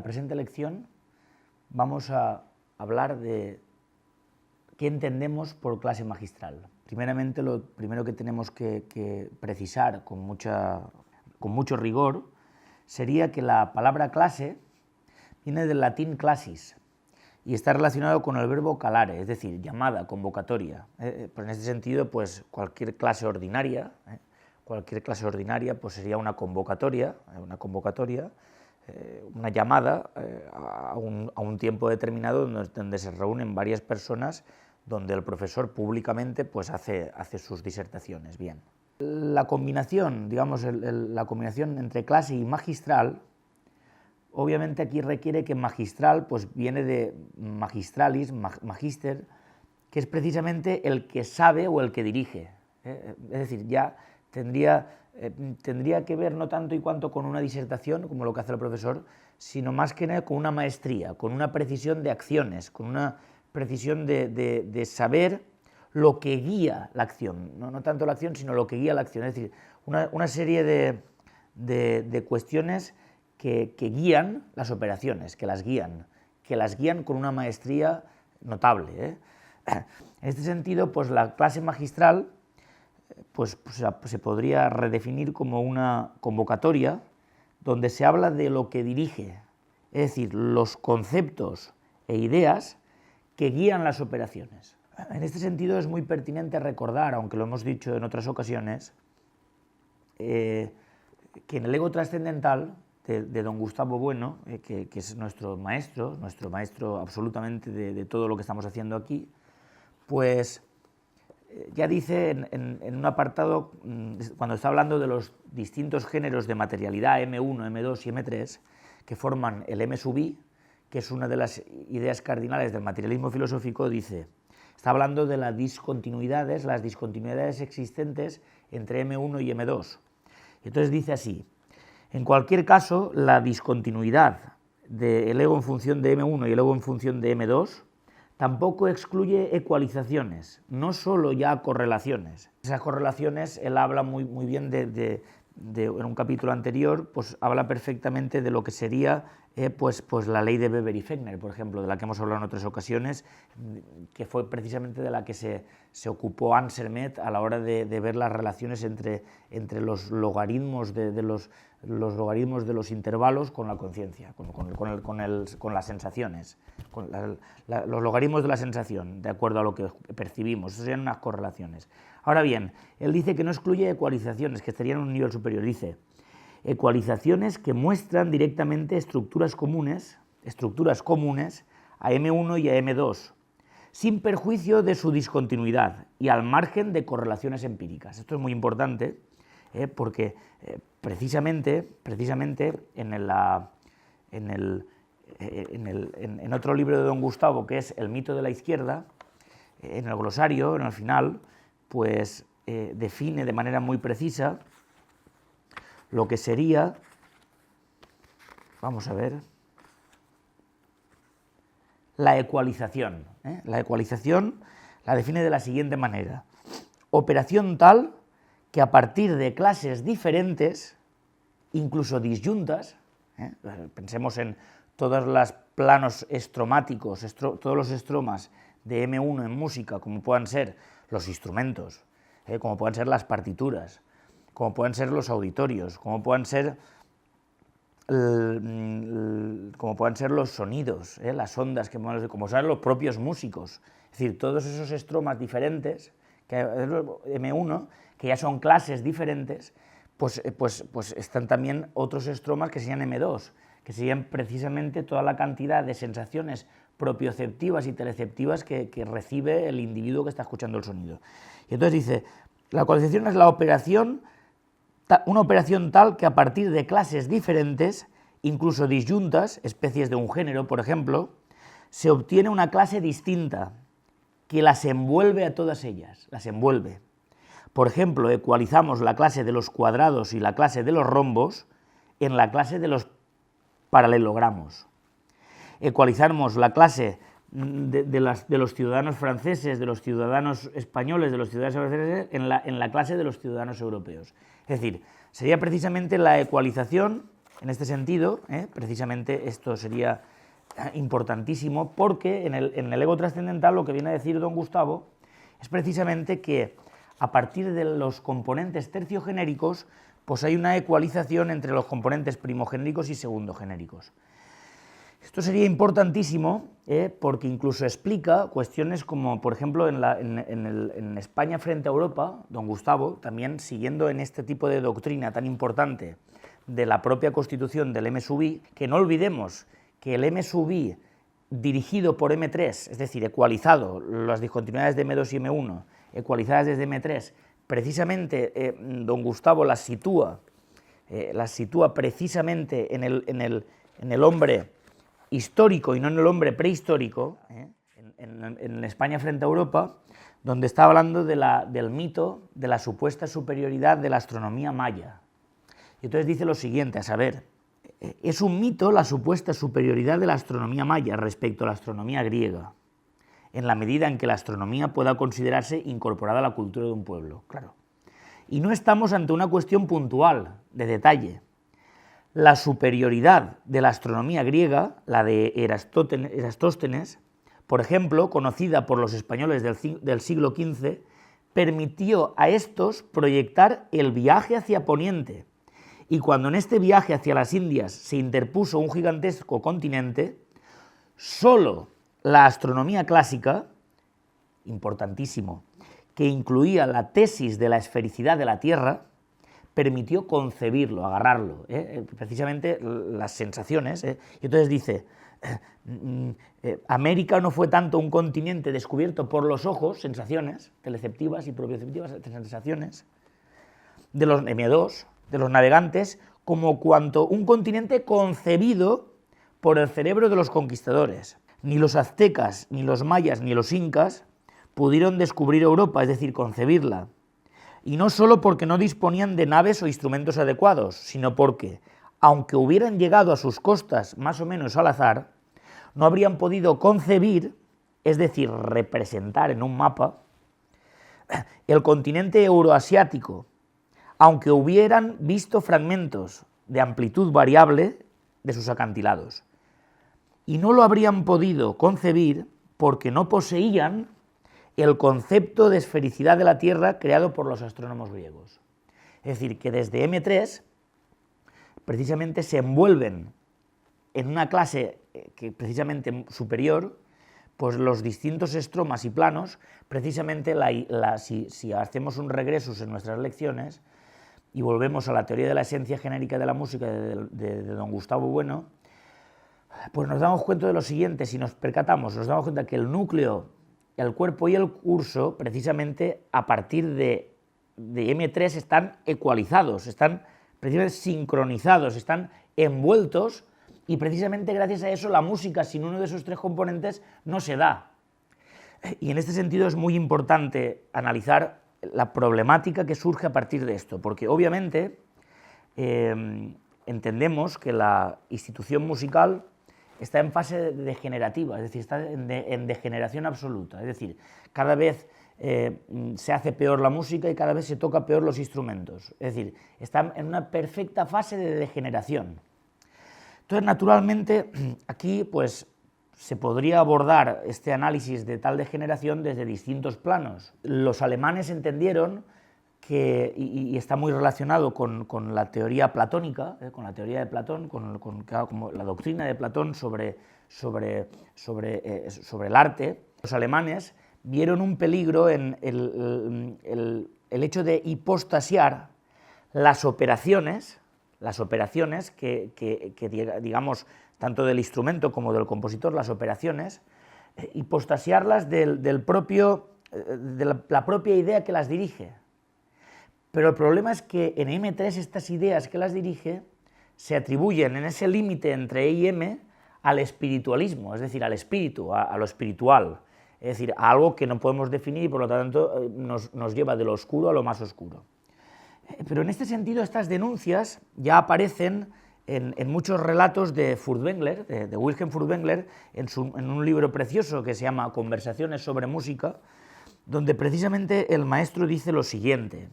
presente lección vamos a hablar de qué entendemos por clase magistral. Primeramente, lo primero que tenemos que precisar con mucho rigor sería que la palabra clase viene del latín classis y está relacionado con el verbo calare, es decir, llamada, convocatoria. Pues en este sentido, pues cualquier clase ordinaria pues sería una convocatoria, una llamada a un tiempo determinado donde se reúnen varias personas, donde el profesor públicamente pues hace sus disertaciones. Bien. La combinación, digamos, la combinación entre clase y magistral, obviamente aquí requiere que magistral pues viene de magistralis, magister, que es precisamente el que sabe o el que dirige. Es decir, ya tendría que ver no tanto y cuanto con una disertación, como lo que hace el profesor, sino más que nada con una maestría, con una precisión de acciones, con una precisión de saber lo que guía la acción, no tanto la acción, sino lo que guía la acción, es decir, una serie de cuestiones que guían las operaciones, que las guían con una maestría notable. En este sentido, pues la clase magistral pues se podría redefinir como una convocatoria donde se habla de lo que dirige, es decir, los conceptos e ideas que guían las operaciones. En este sentido es muy pertinente recordar, aunque lo hemos dicho en otras ocasiones, que en el ego trascendental de don Gustavo Bueno, que es nuestro maestro absolutamente de todo lo que estamos haciendo aquí, pues ya dice en un apartado, cuando está hablando de los distintos géneros de materialidad, M1, M2 y M3, que forman el M sub I, que es una de las ideas cardinales del materialismo filosófico, está hablando de las discontinuidades existentes entre M1 y M2. Y entonces dice así: en cualquier caso, la discontinuidad del ego en función de M1 y el ego en función de M2 tampoco excluye ecualizaciones, no solo ya correlaciones. Esas correlaciones él habla muy bien en un capítulo anterior, pues habla perfectamente de lo que sería pues la ley de Weber y Fechner, por ejemplo, de la que hemos hablado en otras ocasiones, que fue precisamente de la que se ocupó Ansermet a la hora de ver las relaciones entre los logaritmos de los intervalos con la conciencia, con las sensaciones, los logaritmos de la sensación, de acuerdo a lo que percibimos. Esas serían unas correlaciones. Ahora bien, él dice que no excluye ecualizaciones, que estarían en un nivel superior. Dice: ecualizaciones que muestran directamente estructuras comunes a M1 y a M2, sin perjuicio de su discontinuidad y al margen de correlaciones empíricas. Esto es muy importante, porque precisamente en otro libro de don Gustavo, que es El mito de la izquierda, en el glosario, en el final, pues define de manera muy precisa lo que sería, vamos a ver, la ecualización. La ecualización la define de la siguiente manera: operación tal que a partir de clases diferentes, incluso disyuntas, pensemos en todos los planos estromáticos, todos los estromas de M1 en música, como puedan ser los instrumentos, como puedan ser las partituras, como puedan ser los auditorios, como puedan ser los sonidos, las ondas, como son los propios músicos. Es decir, todos esos estromas diferentes, M1, que ya son clases diferentes, pues están también otros estromas que serían M2, que serían precisamente toda la cantidad de sensaciones propioceptivas y teleceptivas que recibe el individuo que está escuchando el sonido. Y entonces dice: la ecualización es una operación tal que a partir de clases diferentes, incluso disyuntas, especies de un género, por ejemplo, se obtiene una clase distinta que las envuelve a todas ellas, las envuelve. Por ejemplo, ecualizamos la clase de los cuadrados y la clase de los rombos en la clase de los paralelogramos. Ecualizamos la clase de los ciudadanos franceses, de los ciudadanos españoles, de los ciudadanos franceses en la clase de los ciudadanos europeos. Es decir, sería precisamente la ecualización En este sentido, precisamente esto sería importantísimo, porque en el ego trascendental lo que viene a decir don Gustavo es precisamente que a partir de los componentes terciogenéricos pues hay una ecualización entre los componentes primogenéricos y segundogenéricos. Esto sería importantísimo porque incluso explica cuestiones como, por ejemplo, en España frente a Europa, don Gustavo, también siguiendo en este tipo de doctrina tan importante de la propia constitución del M sub I, que no olvidemos que el M sub I dirigido por M3, es decir, ecualizado, las discontinuidades de M2 y M1, ecualizadas desde M3, precisamente don Gustavo las sitúa precisamente en el hombre histórico y no en el hombre prehistórico, en España frente a Europa, donde está hablando del mito de la supuesta superioridad de la astronomía maya. Y entonces dice lo siguiente, a saber, es un mito la supuesta superioridad de la astronomía maya respecto a la astronomía griega, en la medida en que la astronomía pueda considerarse incorporada a la cultura de un pueblo, claro. Y no estamos ante una cuestión puntual, de detalle. La superioridad de la astronomía griega, la de Erastóstenes, por ejemplo, conocida por los españoles del siglo XV, permitió a estos proyectar el viaje hacia Poniente, y cuando en este viaje hacia las Indias se interpuso un gigantesco continente, solo la astronomía clásica, importantísimo, que incluía la tesis de la esfericidad de la Tierra, permitió concebirlo, agarrarlo, precisamente las sensaciones. Y entonces dice, América no fue tanto un continente descubierto por los ojos, sensaciones teleceptivas y propioceptivas, sensaciones, de los M2, de los navegantes, como cuanto un continente concebido por el cerebro de los conquistadores. Ni los aztecas, ni los mayas, ni los incas pudieron descubrir Europa, es decir, concebirla. Y no solo porque no disponían de naves o instrumentos adecuados, sino porque, aunque hubieran llegado a sus costas más o menos al azar, no habrían podido concebir, es decir, representar en un mapa, el continente euroasiático, aunque hubieran visto fragmentos de amplitud variable de sus acantilados. Y no lo habrían podido concebir porque no poseían el concepto de esfericidad de la Tierra creado por los astrónomos griegos. Es decir, que desde M3 precisamente se envuelven en una clase que precisamente superior, pues los distintos estromas y planos, precisamente si hacemos un regreso en nuestras lecciones y volvemos a la teoría de la esencia genérica de la música de don Gustavo Bueno, pues nos damos cuenta de lo siguiente, si nos percatamos, nos damos cuenta que el núcleo, el cuerpo y el curso, precisamente a partir de M3 están ecualizados, están precisamente sincronizados, están envueltos, y precisamente gracias a eso la música sin uno de esos tres componentes no se da. Y en este sentido es muy importante analizar la problemática que surge a partir de esto, porque obviamente entendemos que la institución musical está en fase degenerativa, es decir, está en degeneración absoluta, es decir, cada vez se hace peor la música y cada vez se toca peor los instrumentos, es decir, está en una perfecta fase de degeneración. Entonces, naturalmente, aquí pues se podría abordar este análisis de tal degeneración desde distintos planos. Los alemanes entendieron que, y está muy relacionado con la teoría platónica, con la teoría de Platón, como la doctrina de Platón sobre el arte, los alemanes vieron un peligro en el hecho de hipostasiar las operaciones que digamos, tanto del instrumento como del compositor, las operaciones, hipostasiarlas de la propia idea que las dirige. Pero el problema es que en M3 estas ideas que las dirige se atribuyen en ese límite entre E y M al espiritualismo, es decir, al espíritu, a lo espiritual, es decir, a algo que no podemos definir y por lo tanto nos lleva de lo oscuro a lo más oscuro. Pero en este sentido estas denuncias ya aparecen en muchos relatos de Furtwängler, de Wilhelm Furtwängler, en un libro precioso que se llama Conversaciones sobre música, donde precisamente el maestro dice lo siguiente,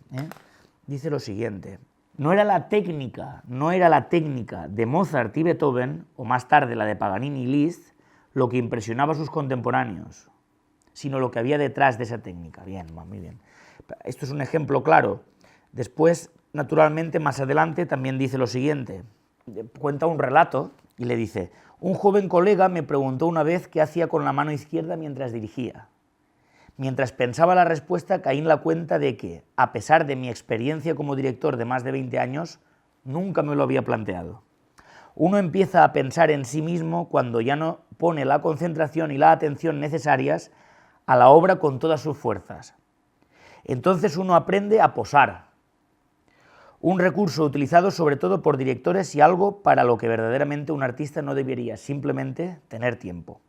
no era la técnica de Mozart y Beethoven, o más tarde la de Paganini y Liszt, lo que impresionaba a sus contemporáneos, sino lo que había detrás de esa técnica. Bien, muy bien. Esto es un ejemplo claro. Después, naturalmente, más adelante también dice lo siguiente. Cuenta un relato y le dice: un joven colega me preguntó una vez qué hacía con la mano izquierda mientras dirigía. Mientras pensaba la respuesta, caí en la cuenta de que, a pesar de mi experiencia como director de más de 20 años, nunca me lo había planteado. Uno empieza a pensar en sí mismo cuando ya no pone la concentración y la atención necesarias a la obra con todas sus fuerzas. Entonces uno aprende a posar, un recurso utilizado sobre todo por directores y algo para lo que verdaderamente un artista no debería simplemente tener tiempo.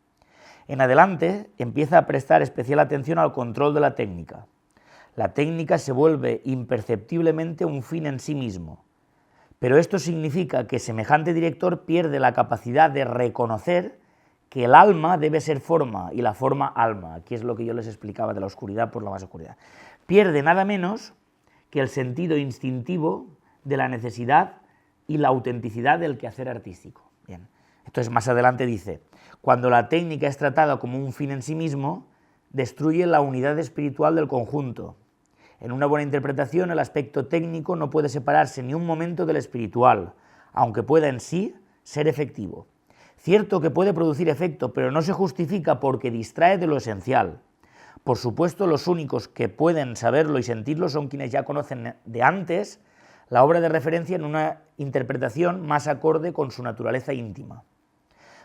En adelante empieza a prestar especial atención al control de la técnica. La técnica se vuelve imperceptiblemente un fin en sí mismo, pero esto significa que semejante director pierde la capacidad de reconocer que el alma debe ser forma y la forma alma. Aquí es lo que yo les explicaba de la oscuridad por la más oscuridad. Pierde nada menos que el sentido instintivo de la necesidad y la autenticidad del quehacer artístico. Bien. Entonces, más adelante dice: cuando la técnica es tratada como un fin en sí mismo, destruye la unidad espiritual del conjunto. En una buena interpretación, el aspecto técnico no puede separarse ni un momento del espiritual, aunque pueda en sí ser efectivo. Cierto que puede producir efecto, pero no se justifica porque distrae de lo esencial. Por supuesto, los únicos que pueden saberlo y sentirlo son quienes ya conocen de antes la obra de referencia en una interpretación más acorde con su naturaleza íntima.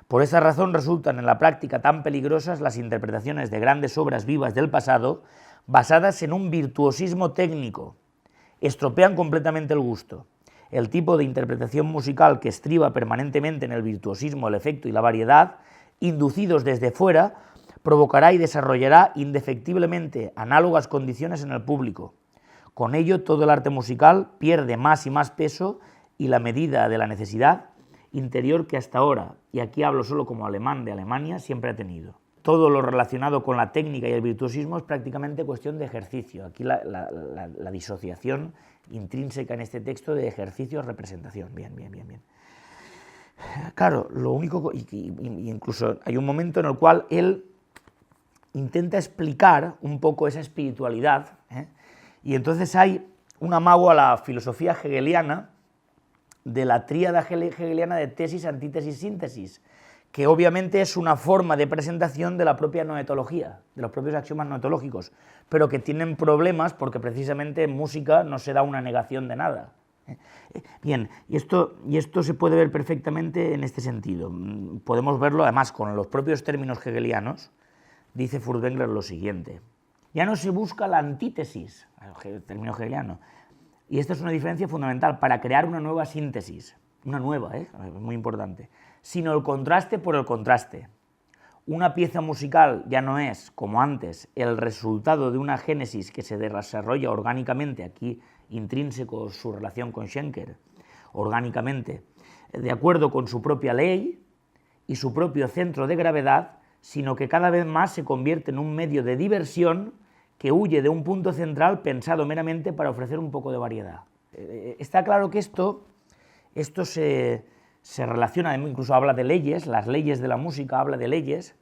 Por esa razón resultan en la práctica tan peligrosas las interpretaciones de grandes obras vivas del pasado basadas en un virtuosismo técnico. Estropean completamente el gusto. El tipo de interpretación musical que estriba permanentemente en el virtuosismo, el efecto y la variedad, inducidos desde fuera, provocará y desarrollará indefectiblemente análogas condiciones en el público. Con ello, todo el arte musical pierde más y más peso y la medida de la necesidad interior que hasta ahora, y aquí hablo solo como alemán de Alemania, siempre ha tenido. Todo lo relacionado con la técnica y el virtuosismo es prácticamente cuestión de ejercicio. Aquí la disociación intrínseca en este texto de ejercicio-representación. Bien. Claro, lo único, incluso hay un momento en el cual él intenta explicar un poco esa espiritualidad, y entonces hay un amago a la filosofía hegeliana, de la tríada hegeliana de tesis, antítesis, síntesis, que obviamente es una forma de presentación de la propia noetología, de los propios axiomas noetológicos, pero que tienen problemas porque precisamente en música no se da una negación de nada. Bien, y esto se puede ver perfectamente en este sentido. Podemos verlo además con los propios términos hegelianos. Dice Furtwängler lo siguiente: ya no se busca la antítesis, el término hegeliano, y esta es una diferencia fundamental para crear una nueva síntesis, una nueva, muy importante, sino el contraste por el contraste. Una pieza musical ya no es, como antes, el resultado de una génesis que se desarrolla orgánicamente, aquí intrínseco su relación con Schenker, orgánicamente, de acuerdo con su propia ley y su propio centro de gravedad, sino que cada vez más se convierte en un medio de diversión que huye de un punto central pensado meramente para ofrecer un poco de variedad. Está claro que esto se relaciona, incluso habla de leyes, las leyes de la música, habla de leyes,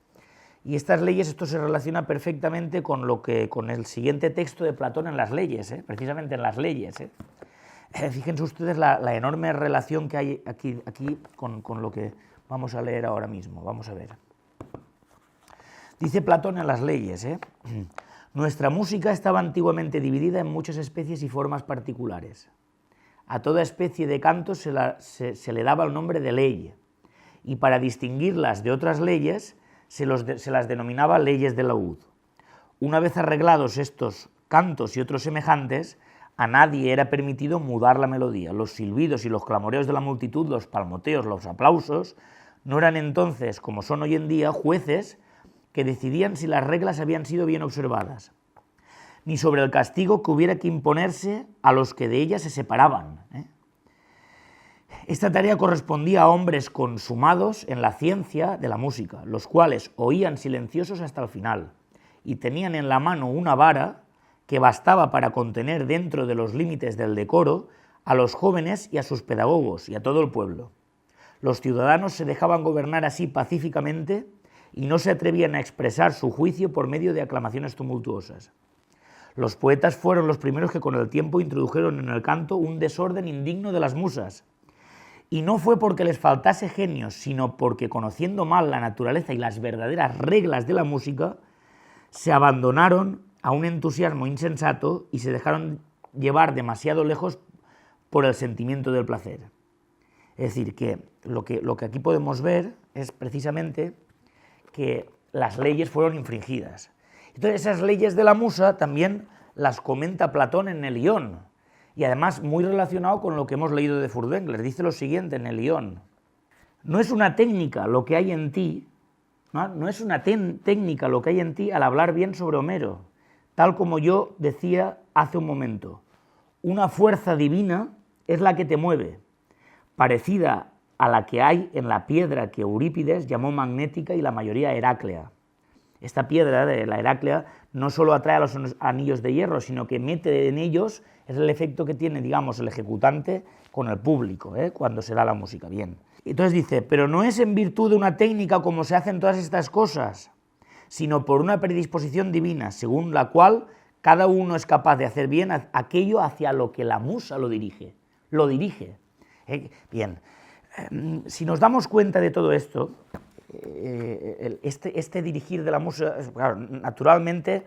y estas leyes, esto se relaciona perfectamente con el siguiente texto de Platón en las leyes, precisamente en las leyes. Fíjense ustedes la enorme relación que hay aquí con lo que vamos a leer ahora mismo. Vamos a ver. Dice Platón en las leyes: nuestra música estaba antiguamente dividida en muchas especies y formas particulares. A toda especie de canto se le daba el nombre de ley, y para distinguirlas de otras leyes se las denominaba leyes de laúd. Una vez arreglados estos cantos y otros semejantes, a nadie era permitido mudar la melodía. Los silbidos y los clamoreos de la multitud, los palmoteos, los aplausos, no eran entonces, como son hoy en día, jueces que decidían si las reglas habían sido bien observadas, ni sobre el castigo que hubiera que imponerse a los que de ellas se separaban. Esta tarea correspondía a hombres consumados en la ciencia de la música, los cuales oían silenciosos hasta el final y tenían en la mano una vara que bastaba para contener dentro de los límites del decoro a los jóvenes y a sus pedagogos y a todo el pueblo. Los ciudadanos se dejaban gobernar así pacíficamente y no se atrevían a expresar su juicio por medio de aclamaciones tumultuosas. Los poetas fueron los primeros que con el tiempo introdujeron en el canto un desorden indigno de las musas. Y no fue porque les faltase genio, sino porque, conociendo mal la naturaleza y las verdaderas reglas de la música, se abandonaron a un entusiasmo insensato y se dejaron llevar demasiado lejos por el sentimiento del placer. Es decir, que lo que aquí podemos ver es precisamente que las leyes fueron infringidas. Entonces esas leyes de la musa también las comenta Platón en el Ión, y además muy relacionado con lo que hemos leído de Furtwängler. Dice lo siguiente en el Ión: no es una técnica lo que hay en ti, no es una técnica lo que hay en ti al hablar bien sobre Homero, tal como yo decía hace un momento. Una fuerza divina es la que te mueve, parecida a la que hay en la piedra que Eurípides llamó magnética y la mayoría heráclea. Esta piedra de la Heráclea no solo atrae a los anillos de hierro, sino que mete en ellos, es el efecto que tiene, digamos, el ejecutante con el público, cuando se da la música. Bien. Entonces dice, pero no es en virtud de una técnica como se hacen todas estas cosas, sino por una predisposición divina, según la cual cada uno es capaz de hacer bien aquello hacia lo que la musa lo dirige. Lo dirige. Bien. Si nos damos cuenta de todo esto, este dirigir de la musa, claro, naturalmente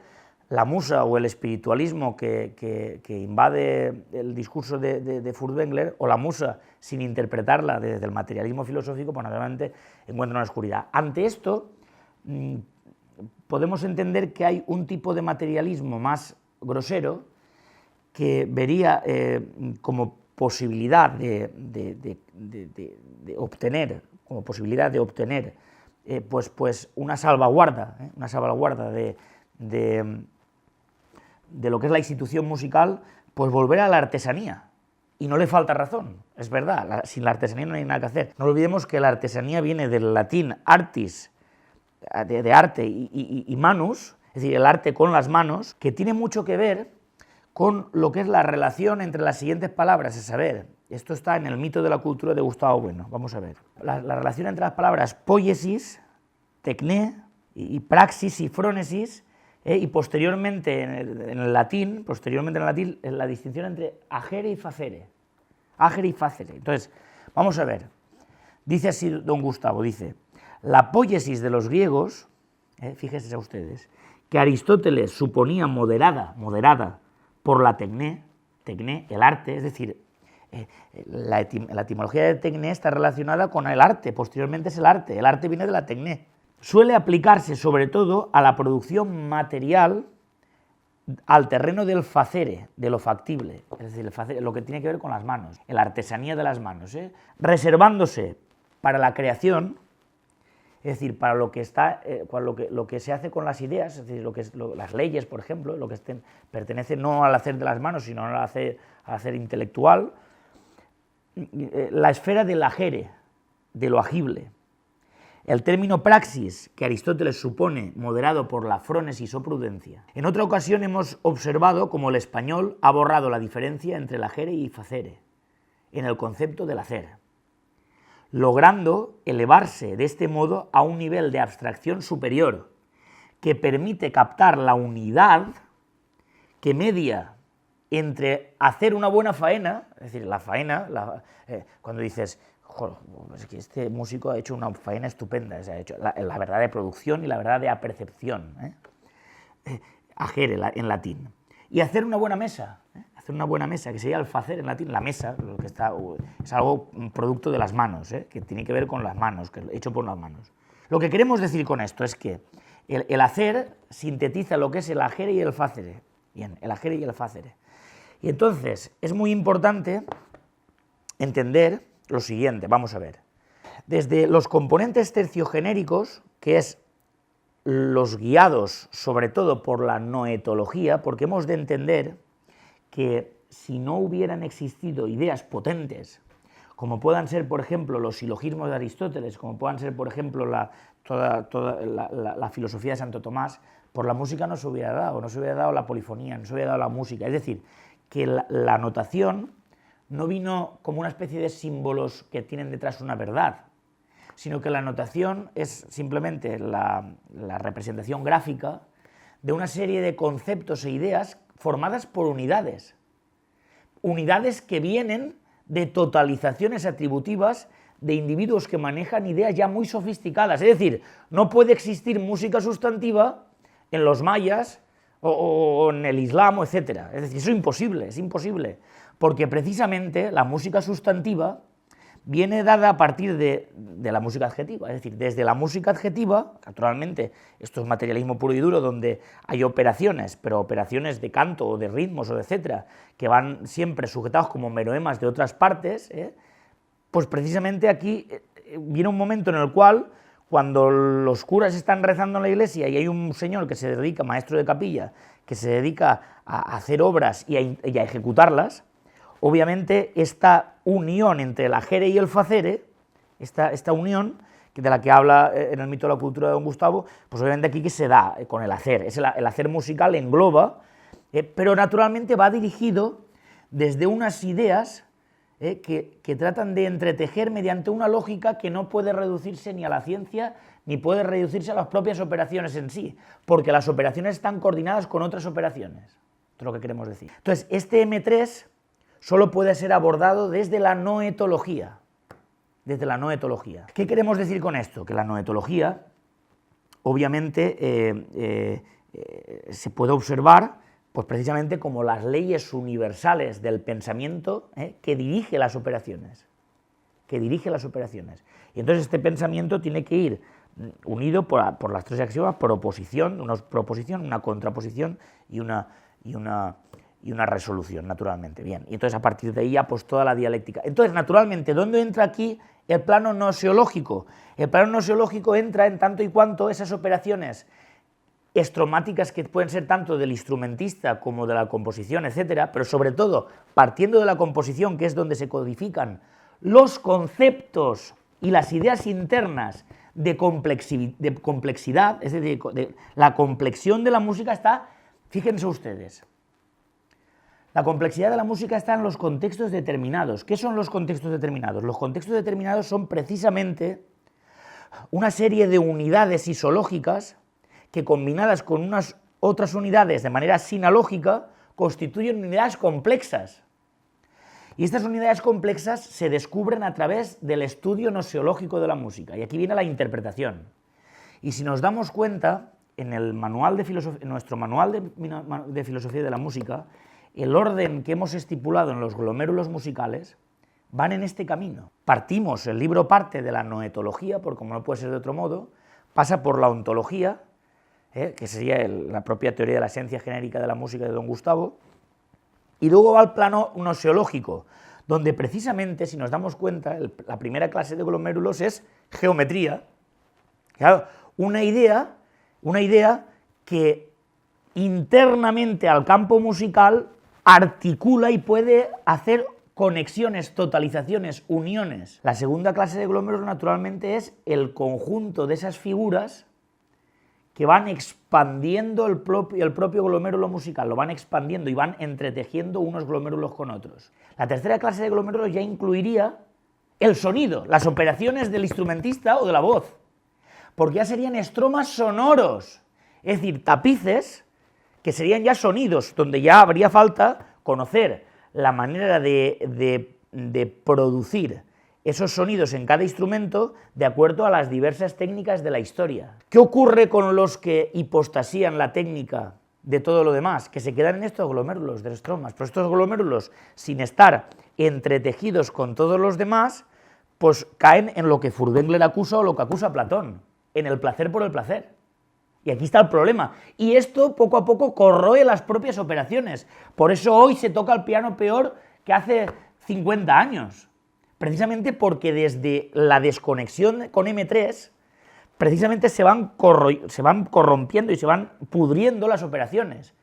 la musa o el espiritualismo que invade el discurso de Furtwängler, o la musa sin interpretarla desde el materialismo filosófico, pues naturalmente encuentra una oscuridad. Ante esto podemos entender que hay un tipo de materialismo más grosero que vería como posibilidad de obtener, pues una salvaguarda de lo que es la institución musical, pues volver a la artesanía. Y no le falta razón, es verdad, sin la artesanía no hay nada que hacer. No olvidemos que la artesanía viene del latín artis, de arte, y manus, es decir, el arte con las manos, que tiene mucho que ver con lo que es la relación entre las siguientes palabras, a saber, esto está en el mito de la cultura de Gustavo Bueno, vamos a ver, la relación entre las palabras poiesis, tecné, y praxis y frónesis, y posteriormente en el latín, la distinción entre agere y facere. Entonces, vamos a ver, dice así don Gustavo, dice, la poiesis de los griegos, fíjense a ustedes, que Aristóteles suponía moderada por la tecné, el arte, es decir, la etimología de tecné está relacionada con el arte, posteriormente es el arte viene de la tecné. Suele aplicarse sobre todo a la producción material, al terreno del facere, de lo factible, es decir, lo que tiene que ver con las manos, la artesanía de las manos, reservándose para la creación, es decir, para lo que se hace con las ideas, es decir, las leyes, por ejemplo, lo que pertenece no al hacer de las manos, sino al hacer intelectual, la esfera del agere, de lo agible. El término praxis, que Aristóteles supone moderado por la frónesis o prudencia. En otra ocasión hemos observado cómo el español ha borrado la diferencia entre el agere y facere, en el concepto del hacer, logrando elevarse de este modo a un nivel de abstracción superior, que permite captar la unidad que media entre hacer una buena faena, es decir, la faena, cuando dices, joder, es que este músico ha hecho una faena estupenda, ha hecho la verdad de producción y la verdad de apercepción, agere en latín, y hacer una buena mesa, que sería el facer en latín, la mesa, lo que está, es algo producto de las manos, que tiene que ver con las manos, que es hecho por las manos. Lo que queremos decir con esto es que el hacer sintetiza lo que es el agere y el facere. Bien, el agere y el facere. Y entonces es muy importante entender lo siguiente, vamos a ver. Desde los componentes terciogenéricos, que es los guiados sobre todo por la noetología, porque hemos de entender que si no hubieran existido ideas potentes, como puedan ser, por ejemplo, los silogismos de Aristóteles, como puedan ser, por ejemplo, toda la filosofía de Santo Tomás, por la música no se hubiera dado la polifonía, no se hubiera dado la música. Es decir, que la notación no vino como una especie de símbolos que tienen detrás una verdad, sino que la notación es simplemente la representación gráfica de una serie de conceptos e ideas formadas por unidades. Unidades que vienen de totalizaciones atributivas de individuos que manejan ideas ya muy sofisticadas. Es decir, no puede existir música sustantiva en los mayas o en el Islam, etc. Es decir, eso es imposible, porque precisamente la música sustantiva viene dada a partir de la música adjetiva, es decir, desde la música adjetiva, naturalmente, esto es materialismo puro y duro, donde hay operaciones, pero operaciones de canto o de ritmos o de etcétera, que van siempre sujetados como meroemas de otras partes, pues precisamente aquí viene un momento en el cual, cuando los curas están rezando en la iglesia y hay un señor que se dedica, maestro de capilla, que se dedica a hacer obras y a ejecutarlas, obviamente esta unión entre el hacere y el facere, esta unión de la que habla en el mito de la cultura de don Gustavo, pues obviamente aquí que se da con el hacer, el hacer musical engloba, pero naturalmente va dirigido desde unas ideas que tratan de entretejer mediante una lógica que no puede reducirse ni a la ciencia ni puede reducirse a las propias operaciones en sí, porque las operaciones están coordinadas con otras operaciones, esto es lo que queremos decir. Entonces, este M3 solo puede ser abordado desde la noetología, ¿Qué queremos decir con esto? Que la noetología, obviamente, se puede observar pues precisamente como las leyes universales del pensamiento que dirige las operaciones. Y entonces este pensamiento tiene que ir unido por las tres axiomas: proposición, una contraposición y una resolución, naturalmente. Bien, y entonces a partir de ahí ya pues toda la dialéctica. Entonces, naturalmente, ¿dónde entra aquí el plano noseológico? El plano noseológico entra en tanto y cuanto esas operaciones estromáticas que pueden ser tanto del instrumentista como de la composición, etcétera, pero sobre todo partiendo de la composición, que es donde se codifican los conceptos y las ideas internas de complexidad, es decir, la complexión de la música está, fíjense ustedes, la complejidad de la música está en los contextos determinados. ¿Qué son los contextos determinados? Los contextos determinados son precisamente una serie de unidades isológicas que, combinadas con unas otras unidades de manera sinalógica, constituyen unidades complexas. Y estas unidades complexas se descubren a través del estudio noseológico de la música. Y aquí viene la interpretación. Y si nos damos cuenta, en nuestro manual de filosofía de la música, el orden que hemos estipulado en los glomérulos musicales van en este camino. El libro parte de la noetología, porque como no puede ser de otro modo, pasa por la ontología, que sería la propia teoría de la esencia genérica de la música de don Gustavo, y luego va al plano noseológico, donde precisamente, si nos damos cuenta, la primera clase de glomérulos es geometría. Claro, una idea que internamente al campo musical articula y puede hacer conexiones, totalizaciones, uniones. La segunda clase de glómerulos, naturalmente, es el conjunto de esas figuras que van expandiendo el propio glomérulo musical, lo van expandiendo y van entretejiendo unos glomérulos con otros. La tercera clase de glomérulos ya incluiría el sonido, las operaciones del instrumentista o de la voz, porque ya serían estromas sonoros, es decir, tapices que serían ya sonidos, donde ya habría falta conocer la manera de producir esos sonidos en cada instrumento de acuerdo a las diversas técnicas de la historia. ¿Qué ocurre con los que hipostasían la técnica de todo lo demás? Que se quedan en estos glomérulos de estromas, pero estos glomérulos, sin estar entretejidos con todos los demás, pues caen en lo que Furtwängler acusa o lo que acusa Platón, en el placer por el placer. Y aquí está el problema. Y esto poco a poco corroe las propias operaciones. Por eso hoy se toca el piano peor que hace 50 años. Precisamente porque desde la desconexión con M3, precisamente se van corrompiendo y se van pudriendo las operaciones.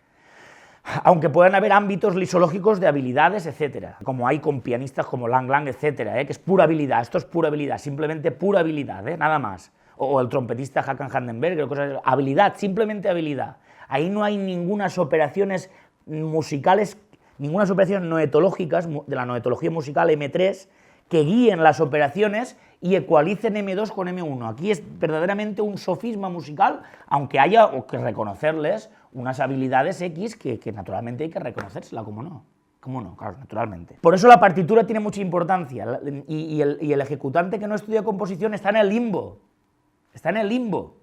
Aunque puedan haber ámbitos lisológicos de habilidades, etcétera, como hay con pianistas como Lang Lang, etcétera, que es pura habilidad, esto es pura habilidad, simplemente pura habilidad, nada más. O el trompetista Hakan Handenberger, habilidad, simplemente habilidad. Ahí no hay ninguna operaciones musicales Ninguna operaciones noetológicas de la noetología musical M3 que guíen las operaciones y ecualicen M2 con M1. Aquí es verdaderamente un sofisma musical, aunque haya que reconocerles unas habilidades X que naturalmente hay que reconocérsela, ¿cómo no? ¿Cómo no? Claro, naturalmente. Por eso la partitura tiene mucha importancia y el ejecutante que no estudia composición está en el limbo. Está en el limbo.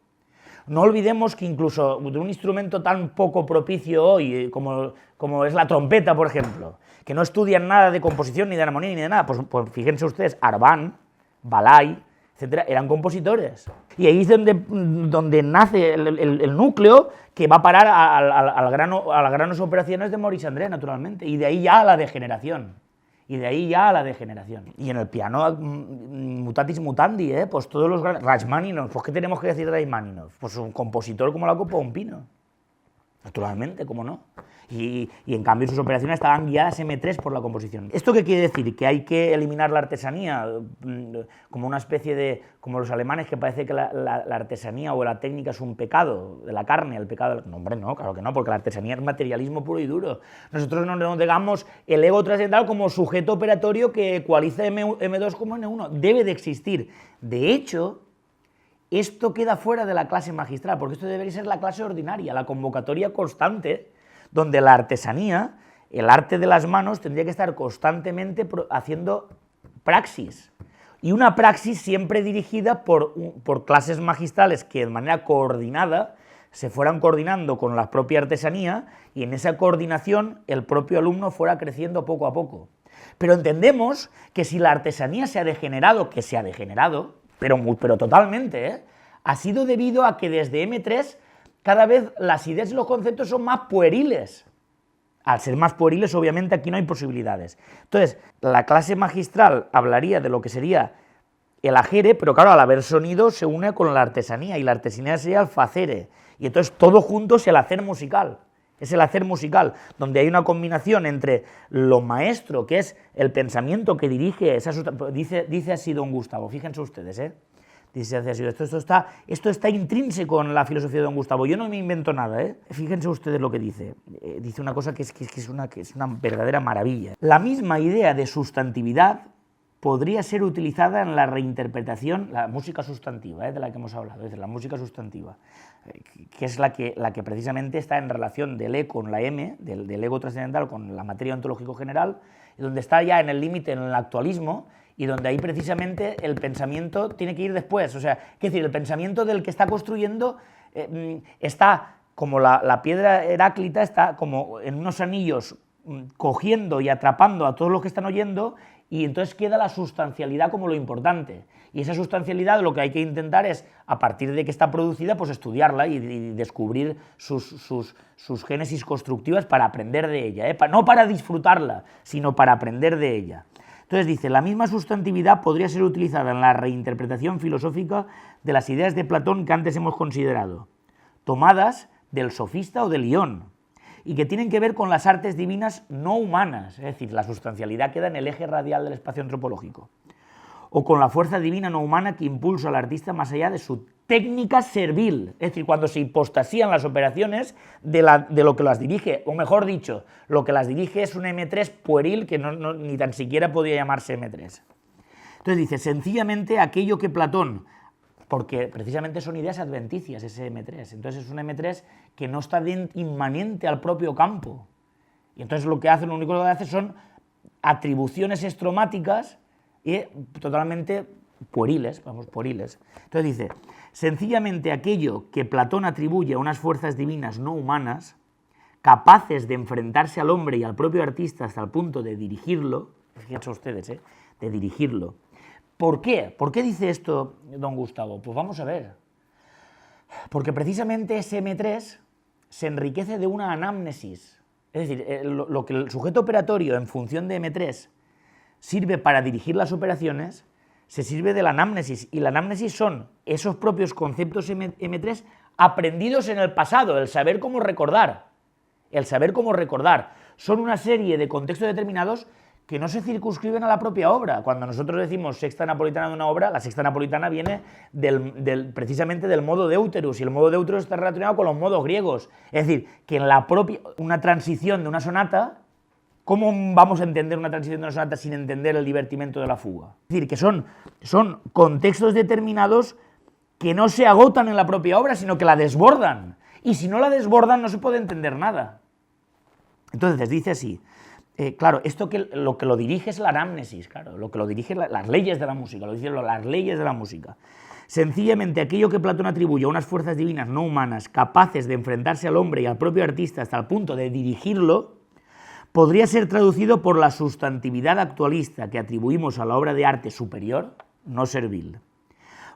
No olvidemos que incluso de un instrumento tan poco propicio hoy como es la trompeta, por ejemplo, que no estudian nada de composición, ni de armonía, ni de nada, pues fíjense ustedes, Arban, Balay, etcétera, eran compositores. Y ahí es donde nace el núcleo que va a parar a las grandes operaciones de Maurice André, naturalmente, y de ahí ya a la degeneración. Y en el piano, mutatis mutandi, pues todos los grandes... Rachmaninoff, pues ¿qué tenemos que decir de Rachmaninoff? Pues un compositor como la copa de un pino. Naturalmente, ¿cómo no? Y en cambio sus operaciones estaban guiadas M3 por la composición. ¿Esto qué quiere decir? Que hay que eliminar la artesanía, como una especie de... como los alemanes, que parece que la artesanía o la técnica es un pecado de la carne, el pecado... No, hombre, no, claro que no, porque la artesanía es materialismo puro y duro. Nosotros no nos digamos el ego trascendental como sujeto operatorio que ecualiza M2 como N1. Debe de existir. De hecho, esto queda fuera de la clase magistral, porque esto debería ser la clase ordinaria, la convocatoria constante, donde la artesanía, el arte de las manos, tendría que estar constantemente haciendo praxis. Y una praxis siempre dirigida por clases magistrales que de manera coordinada se fueran coordinando con la propia artesanía y en esa coordinación el propio alumno fuera creciendo poco a poco. Pero entendemos que si la artesanía se ha degenerado, que se ha degenerado, pero totalmente, ha sido debido a que desde M3 cada vez las ideas y los conceptos son más pueriles. Al ser más pueriles, obviamente, aquí no hay posibilidades. Entonces, la clase magistral hablaría de lo que sería el ajere, pero claro, al haber sonido se une con la artesanía, y la artesanía sería el facere. Y entonces todo junto es el hacer musical. Es el hacer musical, donde hay una combinación entre lo maestro, que es el pensamiento que dirige, dice así don Gustavo, fíjense ustedes, dice así, esto está intrínseco en la filosofía de don Gustavo, yo no me invento nada, fíjense ustedes lo que dice, dice una cosa que es una verdadera maravilla. La misma idea de sustantividad podría ser utilizada en la reinterpretación, la música sustantiva, de la que hemos hablado, es decir, la música sustantiva, que es la que precisamente está en relación del E con la M, del ego trascendental con la materia ontológico general, y donde está ya en el límite, en el actualismo, y donde ahí precisamente el pensamiento tiene que ir después. O sea, es decir, el pensamiento del que está construyendo está como la piedra heráclita, está como en unos anillos cogiendo y atrapando a todos los que están oyendo, y entonces queda la sustancialidad como lo importante. Y esa sustancialidad lo que hay que intentar es, a partir de que está producida, pues estudiarla y descubrir sus génesis constructivas para aprender de ella, no para disfrutarla, sino para aprender de ella. Entonces dice, la misma sustantividad podría ser utilizada en la reinterpretación filosófica de las ideas de Platón que antes hemos considerado, tomadas del sofista o del Ión, y que tienen que ver con las artes divinas no humanas, es decir, la sustancialidad queda en el eje radial del espacio antropológico, o con la fuerza divina no humana que impulsa al artista más allá de su técnica servil, es decir, cuando se hipostasían las operaciones de lo que las dirige, o mejor dicho, lo que las dirige es un M3 pueril que ni tan siquiera podía llamarse M3. Entonces dice, sencillamente aquello que Platón, porque precisamente son ideas adventicias ese M3, entonces es un M3 que no está inmanente al propio campo, y entonces lo único que hace son atribuciones estromáticas y totalmente pueriles. Entonces dice, sencillamente aquello que Platón atribuye a unas fuerzas divinas no humanas, capaces de enfrentarse al hombre y al propio artista hasta el punto de dirigirlo, fíjense ustedes, de dirigirlo. ¿Por qué? ¿Por qué dice esto don Gustavo? Pues vamos a ver. Porque precisamente ese M3 se enriquece de una anamnesis. Es decir, lo que el sujeto operatorio en función de M3 sirve para dirigir las operaciones, se sirve de la anamnesis, y la anamnesis son esos propios conceptos M3 aprendidos en el pasado, el saber cómo recordar. Son una serie de contextos determinados que no se circunscriben a la propia obra. Cuando nosotros decimos sexta napolitana de una obra, la sexta napolitana viene precisamente del modo deuterus, y el modo deuterus está relacionado con los modos griegos. Es decir, que en una transición de una sonata ¿Cómo vamos a entender una transición de una sonata sin entender el divertimento de la fuga? Es decir, que son contextos determinados que no se agotan en la propia obra, sino que la desbordan. Y si no la desbordan, no se puede entender nada. Entonces, dice así, claro, esto lo que lo dirige es la anamnesis, claro, lo que lo dirige las leyes de la música, lo dicen las leyes de la música. Sencillamente, aquello que Platón atribuye a unas fuerzas divinas no humanas capaces de enfrentarse al hombre y al propio artista hasta el punto de dirigirlo, podría ser traducido por la sustantividad actualista que atribuimos a la obra de arte superior, no servil.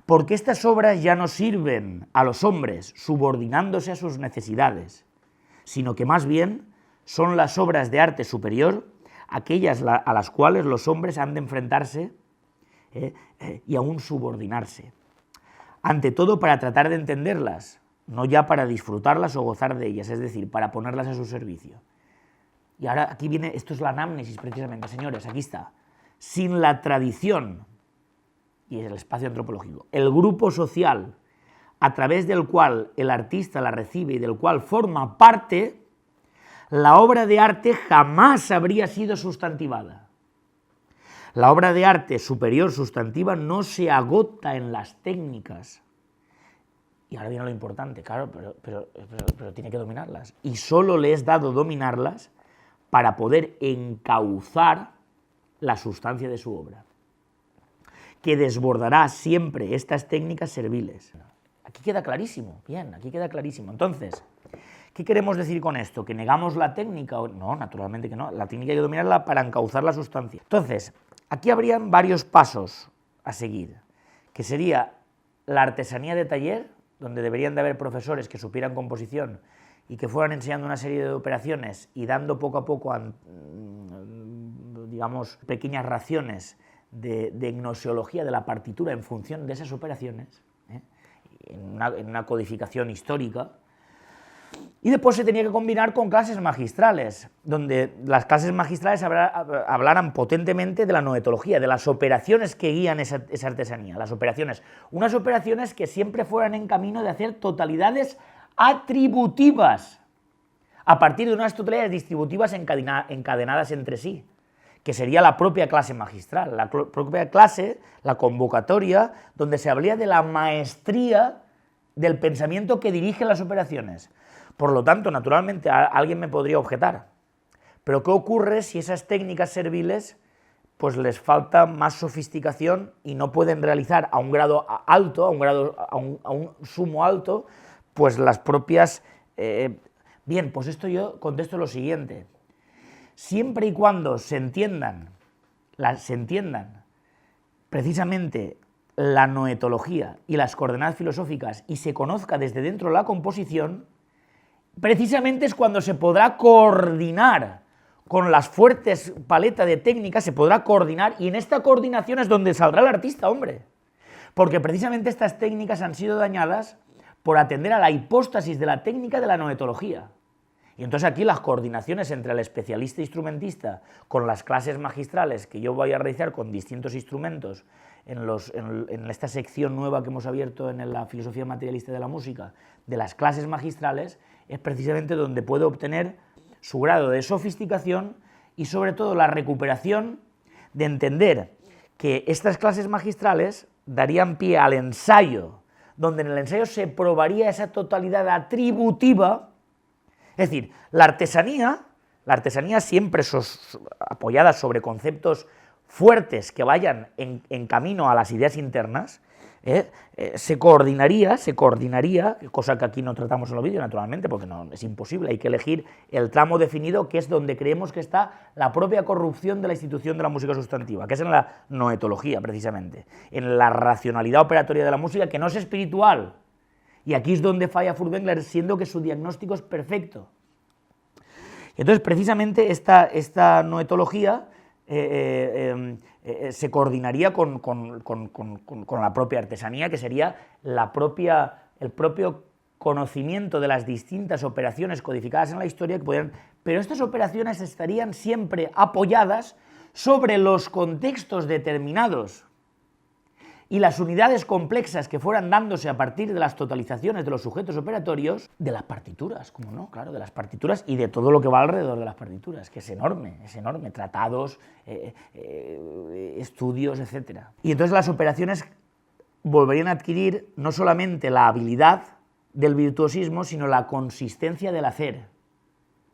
Porque estas obras ya no sirven a los hombres subordinándose a sus necesidades, sino que más bien son las obras de arte superior aquellas a las cuales los hombres han de enfrentarse y aún subordinarse. Ante todo para tratar de entenderlas, no ya para disfrutarlas o gozar de ellas, es decir, para ponerlas a su servicio. Y ahora aquí viene, esto es la anamnesis precisamente, señores, aquí está. Sin la tradición y el espacio antropológico, el grupo social a través del cual el artista la recibe y del cual forma parte, la obra de arte jamás habría sido sustantivada. La obra de arte superior sustantiva no se agota en las técnicas. Y ahora viene lo importante, claro, pero tiene que dominarlas. Y solo le es dado dominarlas para poder encauzar la sustancia de su obra, que desbordará siempre estas técnicas serviles. Aquí queda clarísimo, bien, aquí queda clarísimo. Entonces, ¿qué queremos decir con esto? ¿Que negamos la técnica? No, naturalmente que no, la técnica hay que dominarla para encauzar la sustancia. Entonces, aquí habrían varios pasos a seguir, que sería la artesanía de taller, donde deberían de haber profesores que supieran composición y que fueran enseñando una serie de operaciones y dando poco a poco, digamos, pequeñas raciones de gnoseología de la partitura en función de esas operaciones, en una codificación histórica. Y después se tenía que combinar con clases magistrales, donde las clases magistrales hablaran potentemente de la noetología, de las operaciones que guían esa artesanía, las operaciones, unas operaciones que siempre fueran en camino de hacer totalidades atributivas, a partir de unas totalidades distributivas encadenadas entre sí, que sería la propia clase magistral, la propia clase, la convocatoria, donde se hablaría de la maestría del pensamiento que dirige las operaciones. Por lo tanto, naturalmente, alguien me podría objetar, pero ¿qué ocurre si esas técnicas serviles pues les falta más sofisticación y no pueden realizar a un grado alto, a un sumo alto, pues las propias... Bien, pues esto yo contesto lo siguiente. Siempre y cuando se entiendan precisamente la noetología y las coordenadas filosóficas y se conozca desde dentro la composición, precisamente es cuando se podrá coordinar con las fuertes paletas de técnicas, se podrá coordinar, y en esta coordinación es donde saldrá el artista, hombre. Porque precisamente estas técnicas han sido dañadas por atender a la hipóstasis de la técnica de la noetología. Y entonces aquí las coordinaciones entre el especialista instrumentista con las clases magistrales que yo voy a realizar con distintos instrumentos en esta sección nueva que hemos abierto en la filosofía materialista de la música, de las clases magistrales, es precisamente donde puede obtener su grado de sofisticación y sobre todo la recuperación de entender que estas clases magistrales darían pie al ensayo, donde en el ensayo se probaría esa totalidad atributiva. Es decir, la artesanía siempre apoyada sobre conceptos fuertes que vayan en camino a las ideas internas, se coordinaría, cosa que aquí no tratamos en los vídeos, naturalmente, porque no, es imposible, hay que elegir el tramo definido, que es donde creemos que está la propia corrupción de la institución de la música sustantiva, que es en la noetología, precisamente, en la racionalidad operatoria de la música, que no es espiritual. Y aquí es donde falla Furtwängler, siendo que su diagnóstico es perfecto. Y entonces, precisamente, esta noetología se coordinaría con la propia artesanía, que sería el propio conocimiento de las distintas operaciones codificadas en la historia, pero estas operaciones estarían siempre apoyadas sobre los contextos determinados y las unidades complexas que fueran dándose a partir de las totalizaciones de los sujetos operatorios, de las partituras, como no, claro, de las partituras y de todo lo que va alrededor de las partituras, que es enorme, tratados, estudios, etc. Y entonces las operaciones volverían a adquirir no solamente la habilidad del virtuosismo, sino la consistencia del hacer,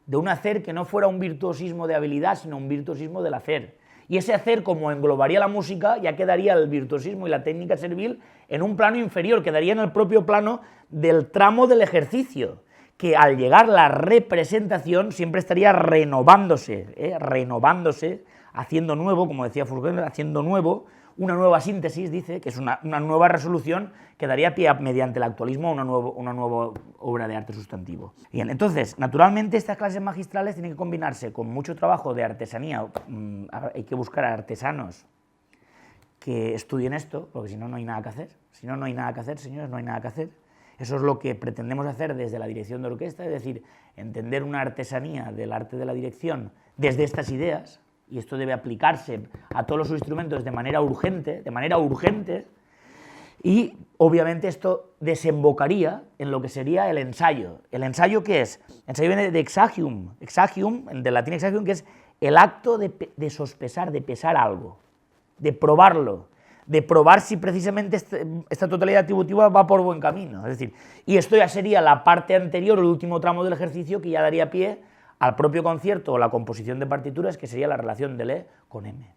de un hacer que no fuera un virtuosismo de habilidad, sino un virtuosismo del hacer. Y ese hacer, como englobaría la música, ya quedaría el virtuosismo y la técnica servil en un plano inferior, quedaría en el propio plano del tramo del ejercicio, que al llegar la representación siempre estaría renovándose, haciendo nuevo, como decía Furtwängler, haciendo nuevo, una nueva síntesis, dice, que es una nueva resolución que daría pie, mediante el actualismo, a una nueva obra de arte sustantivo. Bien, entonces, naturalmente, estas clases magistrales tienen que combinarse con mucho trabajo de artesanía. Hay que buscar a artesanos que estudien esto, porque si no, no hay nada que hacer. Si no, no hay nada que hacer, señores, no hay nada que hacer. Eso es lo que pretendemos hacer desde la dirección de orquesta, es decir, entender una artesanía del arte de la dirección desde estas ideas, y esto debe aplicarse a todos los instrumentos de manera urgente, y obviamente esto desembocaría en lo que sería el ensayo. ¿El ensayo qué es? El ensayo viene de exagium, del latín exagium, que es el acto de sospesar, de pesar algo, de probarlo, de probar si precisamente esta totalidad atributiva va por buen camino. Es decir, y esto ya sería la parte anterior, el último tramo del ejercicio, que ya daría pie al propio concierto o la composición de partituras, que sería la relación de Le con M.